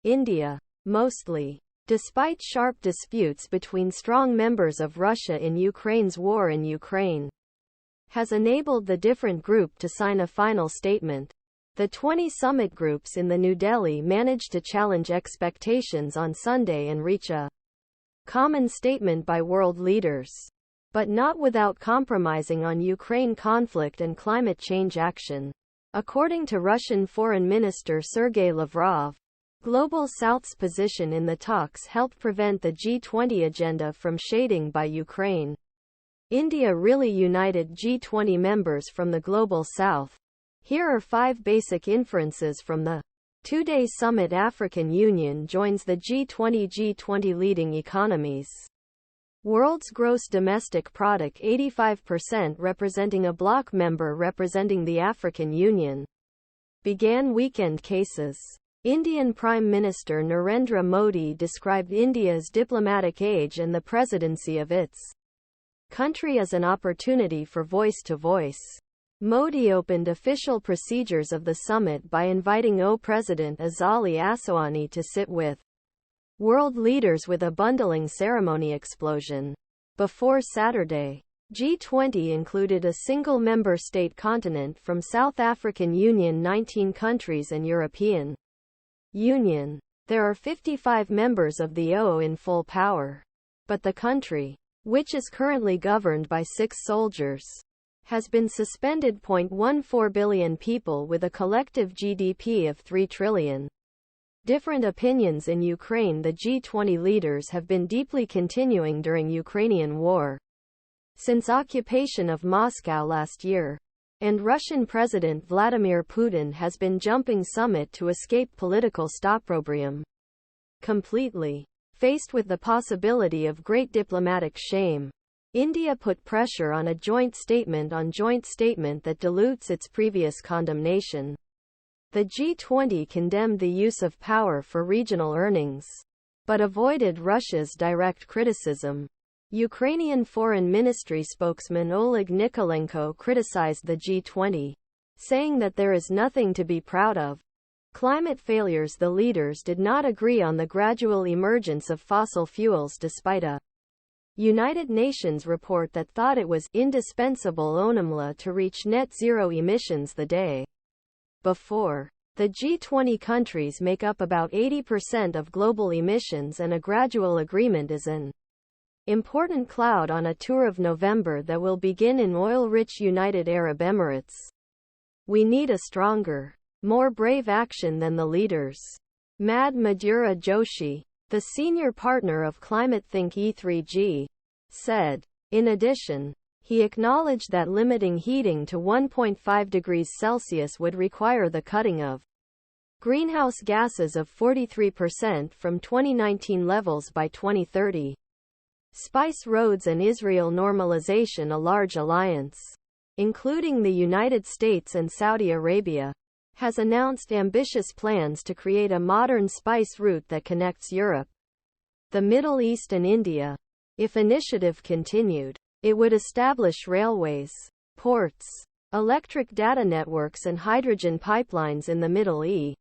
India, mostly, despite sharp disputes between strong members of Russia in Ukraine's war in Ukraine, has enabled the different group to sign a final statement. The 20 summit groups in the New Delhi managed to challenge expectations on Sunday and reach a common statement by world leaders, but not without compromising on Ukraine conflict and climate change action. According to Russian Foreign Minister Sergey Lavrov, Global South's position in the talks helped prevent the G20 agenda from shading by Ukraine. India really united G20 members from the Global South. Here are 5 basic inferences from the two-day summit. African Union joins the G20 G20 leading economies. World's gross domestic product 85% representing a bloc member representing the African Union. Began weekend cases. Indian Prime Minister Narendra Modi described India's diplomatic age and the presidency of its country as an opportunity for voice-to-voice. Modi opened official procedures of the summit by inviting AU President Azali Assoani to sit with world leaders with a bundling ceremony explosion. Before Saturday, G20 included a single member state continent from South African Union, 19 countries and European Union. There are 55 members of the AU in full power. But the country, which is currently governed by 6 soldiers, has been suspended. 0.14 billion people with a collective GDP of 3 trillion. Different opinions in Ukraine. The G20 leaders have been deeply continuing during Ukrainian war. Since occupation of Moscow last year, and Russian President Vladimir Putin has been jumping summit to escape political stopprobrium completely. Faced with the possibility of great diplomatic shame, India put pressure on a joint statement that dilutes its previous condemnation. The G20 condemned the use of power for regional earnings, but avoided Russia's direct criticism. Ukrainian Foreign Ministry spokesman Oleg Nikolenko criticized the G20, saying that there is nothing to be proud of. Climate failures. The leaders did not agree on the gradual emergence of fossil fuels despite a United Nations report that thought it was indispensable önemli to reach net zero emissions the day before. The G20 countries make up about 80% of global emissions, and a gradual agreement is an important cloud on a tour of November that will begin in oil-rich United Arab Emirates. We need a stronger, more brave action than the leaders. Madhura Joshi, the senior partner of Climate Think E3G, said. In addition, he acknowledged that limiting heating to 1.5 degrees Celsius would require the cutting of greenhouse gases of 43% from 2019 levels by 2030. Spice Roads and Israel normalization. A large alliance, including the United States and Saudi Arabia, has announced ambitious plans to create a modern spice route that connects Europe, the Middle East and India. If initiative continued, it would establish railways, ports, electric data networks and hydrogen pipelines in the Middle East.